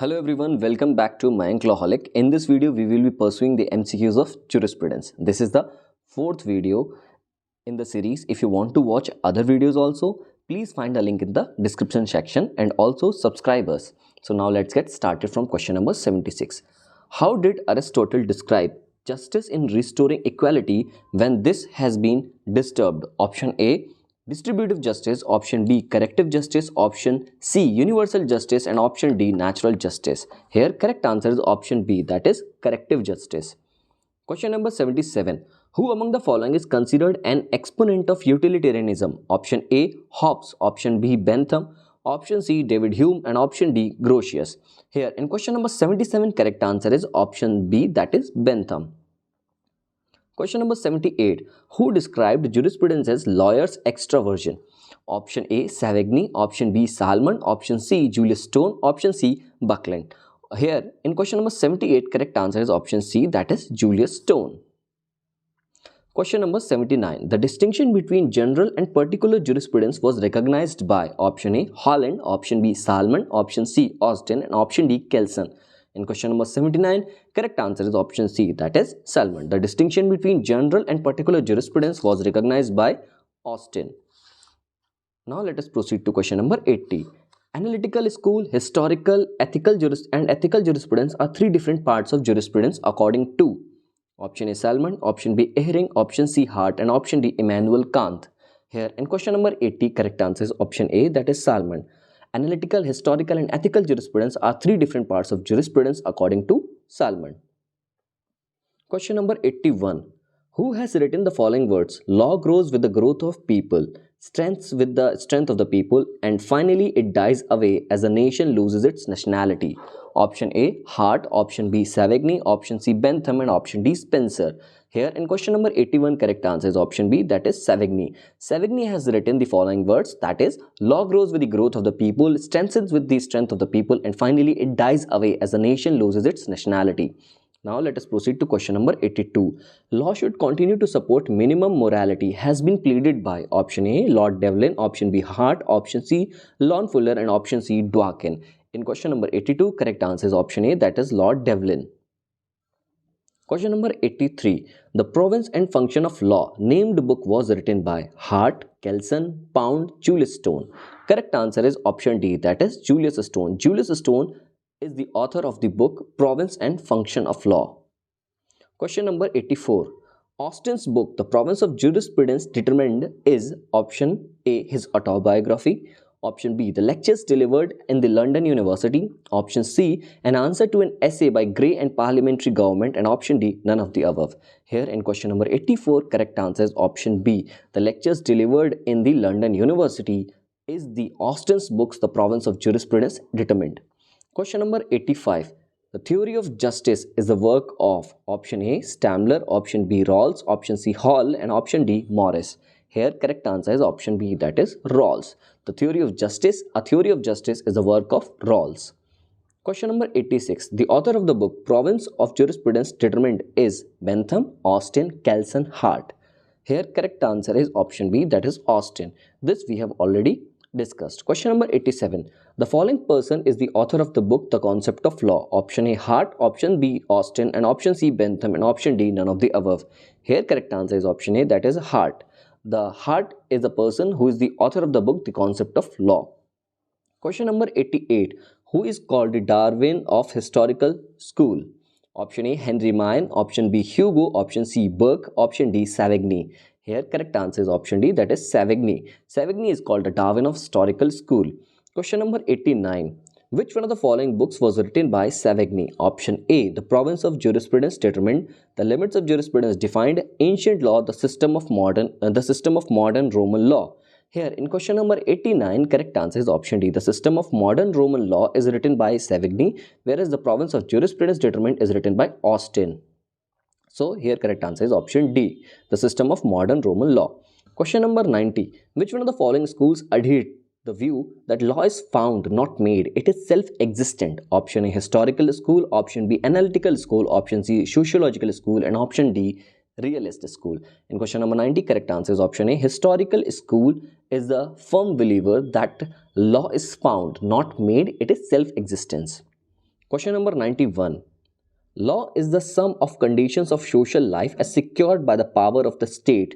Hello everyone, welcome back to MAYANK LAWHOLIC. In this video, we will be pursuing the MCQs of jurisprudence. This is the fourth video in the series. If you want to watch other videos also, please find a link in the description section and also subscribe us. So now let's get started from question number 76. How did Aristotle describe justice in restoring equality when this has been disturbed? Option A, distributive justice, option B, corrective justice, option C, universal justice, and option D, natural justice. Here correct answer is option B, that is corrective justice. Question number 77. Who among the following is considered an exponent of utilitarianism? Option A, Hobbes, option B, Bentham, option C, David Hume, and option D, Grotius. Here in question number 77, correct answer is option B, that is Bentham. Question number 78. Who described jurisprudence as lawyer's extraversion? Option A, Savigny, option B, Salmon, option C, Julius Stone, option C, Buckland. Here in question number 78, correct answer is option C, that is Julius Stone. Question number 79. The distinction between general and particular jurisprudence was recognized by option A, Holland, option B, Salmon, option C, Austin, and option D, Kelson. In question number 79, correct answer is option C, that is Salmon. The distinction between general and particular jurisprudence was recognized by Austin. Now let us proceed to question number 80. Analytical school, historical, ethical jurisprudence are three different parts of jurisprudence according to option A, Salmon, option B, Ehring, option C, Hart, and option D, Immanuel Kant. Here in question number 80, correct answer is option A, that is Salmon. Analytical, historical, and ethical jurisprudence are three different parts of jurisprudence according to Salmon. Question number 81. Who has written the following words? Law grows with the growth of people, strengths with the strength of the people, and finally it dies away as a nation loses its nationality. Option A, Hart, option B, Savigny, option C, Bentham, and option D, Spencer. Here in question number 81, correct answer is option B, that is Savigny. Savigny has written the following words, that is, law grows with the growth of the people, strengthens with the strength of the people, and finally it dies away as a nation loses its nationality. Now let us proceed to question number 82. Law should continue to support minimum morality has been pleaded by option A, Lord Devlin, option B, Hart, option C, Lon Fuller, and option C, Dworkin. In question number 82, correct answer is option A, that is Lord Devlin. Question number 83. The Province and Function of Law named book was written by Hart, Kelson, Pound, Julius Stone. Correct answer is option D, that is Julius Stone. Julius Stone is the author of the book Province and Function of Law. Question number 84. Austin's book, The Province of Jurisprudence Determined, is option A, his autobiography, option B, the lectures delivered in the London University, option C, an answer to an essay by Gray and Parliamentary Government, and option D, none of the above. Here in question number 84, correct answer is option B, the lectures delivered in the London University is the Austin's books, The Province of Jurisprudence Determined. Question number 85. The theory of justice is the work of option A, Stamler, option B, Rawls, option C, Hall, and option D, Morris. Here correct answer is option B, that is Rawls. The theory of justice, a theory of justice is the work of Rawls. Question number 86. The author of the book Province of Jurisprudence Determined is Bentham, Austin, Kelson, Hart. Here correct answer is option B, that is Austin. This we have already discussed. Question number 87. The following person is the author of the book The Concept of Law. Option A, Hart, option B, Austin, and option C, Bentham, and option D, none of the above. Here correct answer is option A, that is Hart. The Hart is the person who is the author of the book The Concept of Law. Question number 88. Who is called the Darwin of Historical School? Option A, Henry Mayen, option B, Hugo, option C, Burke, option D, Savigny. Here correct answer is option D, that is Savigny. Savigny is called the Darwin of Historical School. Question number 89. Which one of the following books was written by Savigny? Option A, The Province of Jurisprudence Determined, The Limits of Jurisprudence Defined, Ancient Law, The System of Modern Roman Law. Here in question number 89, correct answer is option D. The System of Modern Roman Law is written by Savigny, whereas The Province of Jurisprudence Determined is written by Austin. So here correct answer is option D, The System of Modern Roman Law. Question number 90. Which one of the following schools adhere the view that law is found, not made, it is self-existent? Option A, Historical School, option B, Analytical School, option C, Sociological School, and option D, Realist School. In question number 90, correct answer is option A. Historical School is the firm believer that law is found, not made, it is self-existence. Question number 91. Law is the sum of conditions of social life as secured by the power of the state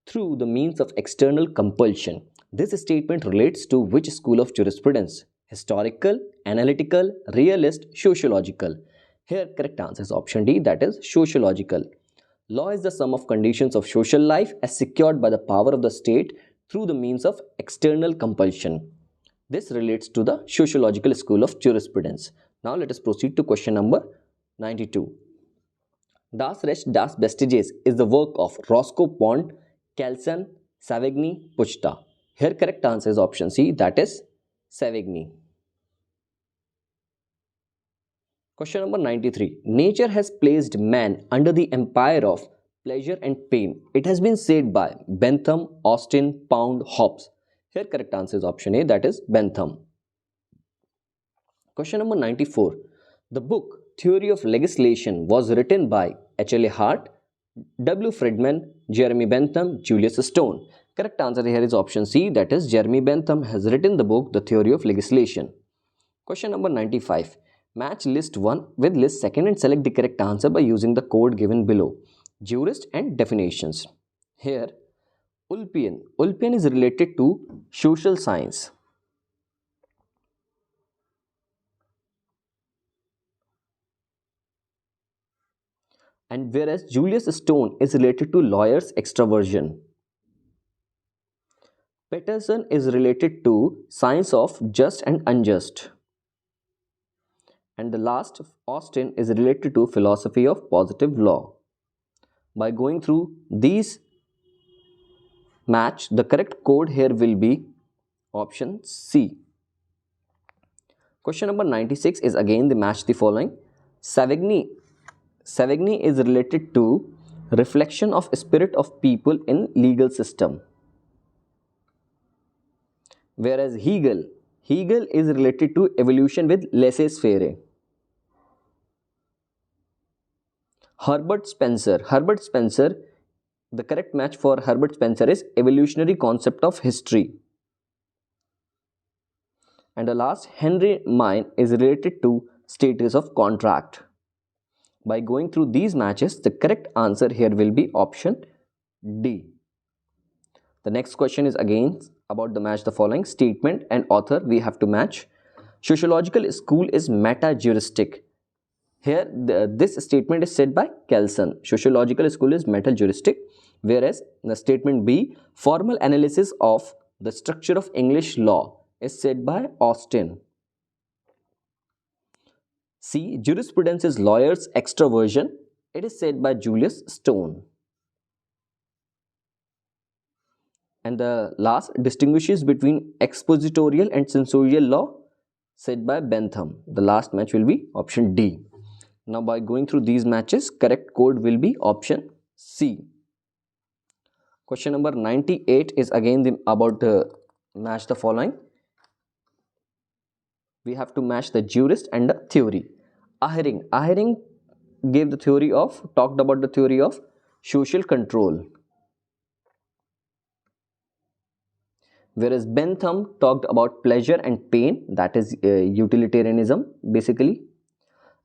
through the means of external compulsion. This statement relates to which school of jurisprudence? Historical, analytical, realist, sociological. Here correct answer is option D, that is sociological. Law is the sum of conditions of social life as secured by the power of the state through the means of external compulsion. This relates to the sociological school of jurisprudence. Now let us proceed to question number 92. Das Recht das Bestiges is the work of Roscoe Pond, Kelson, Savigny, Puchta. Here correct answer is option C, that is Savigny. Question number 93. Nature has placed man under the empire of pleasure and pain. It has been said by Bentham, Austin, Pound, Hobbes. Here correct answer is option A, that is Bentham. Question number 94. The book Theory of Legislation was written by H.L.A. Hart, W. Friedman, Jeremy Bentham, Julius Stone. Correct answer here is option C, that is Jeremy Bentham has written the book The Theory of Legislation. Question number 95. Match list 1 with list 2 and select the correct answer by using the code given below. Jurist and definitions. Here, Ulpian is related to social science. And whereas Julius Stone is related to lawyer's extraversion. Peterson is related to science of just and unjust. And the last, Austin, is related to philosophy of positive law. By going through these match, the correct code here will be option C. Question number 96 is again the match the following. Savigny is related to reflection of spirit of people in legal system. Whereas Hegel is related to evolution with laissez-faire. Herbert Spencer, the correct match for Herbert Spencer is evolutionary concept of history. And the last, Henry Mine is related to status of contract. By going through these matches, the correct answer here will be option D. The next question is again about the match the following. Statement and author we have to match. Sociological school is meta-juristic. Here this statement is said by Kelson. Sociological school is meta-juristic. Whereas the statement B, formal analysis of the structure of English law, is said by Austin. C, jurisprudence is lawyer's extraversion. It is said by Julius Stone. And the last, distinguishes between expositorial and censorial law, said by Bentham. The last match will be option D. Now by going through these matches, correct code will be option C. Question number 98 is again about match the following. We have to match the jurist and the theory. Ahering gave the theory of, talked about the theory of social control. Whereas Bentham talked about pleasure and pain, that is utilitarianism basically.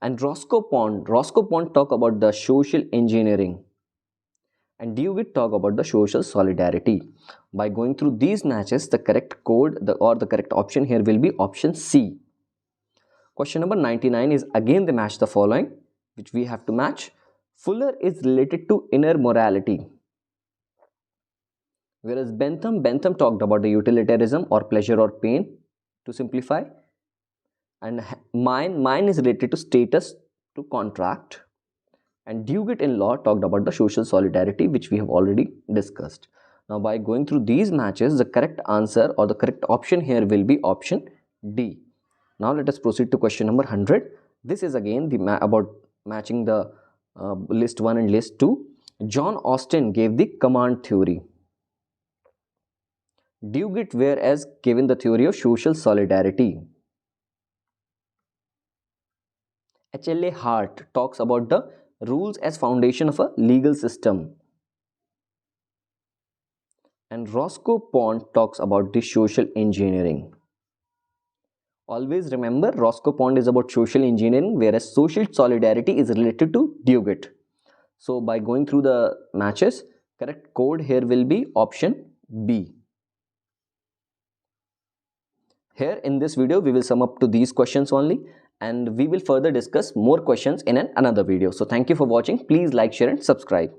And Roscoe Pond talked about the social engineering. And 𝐷𝐢𝐿 talk about the social solidarity. By going through these matches, the correct code or the correct option here will be option C. Question number 99 is again the match the following, which we have to match. Fuller is related to inner morality. Whereas Bentham talked about the utilitarianism or pleasure or pain, to simplify. And mine is related to status to contract. And 𝐷𝐢𝐿 in law talked about the social solidarity, which we have already discussed. Now by going through these matches, the correct answer or the correct option here will be option D. Now let us proceed to question number 100. This is again about matching the list 1 and list 2. John Austin gave the command theory. 𝐷𝐢𝐿 whereas given the theory of social solidarity. H.L.A. Hart talks about the rules as foundation of a legal system. And Roscoe Pond talks about the social engineering. Always remember, Roscoe Pond is about social engineering, whereas social solidarity is related to Dugit. So by going through the matches, correct code here will be option B. Here in this video, we will sum up to these questions only, and we will further discuss more questions in another video. So thank you for watching. Please like, share and subscribe.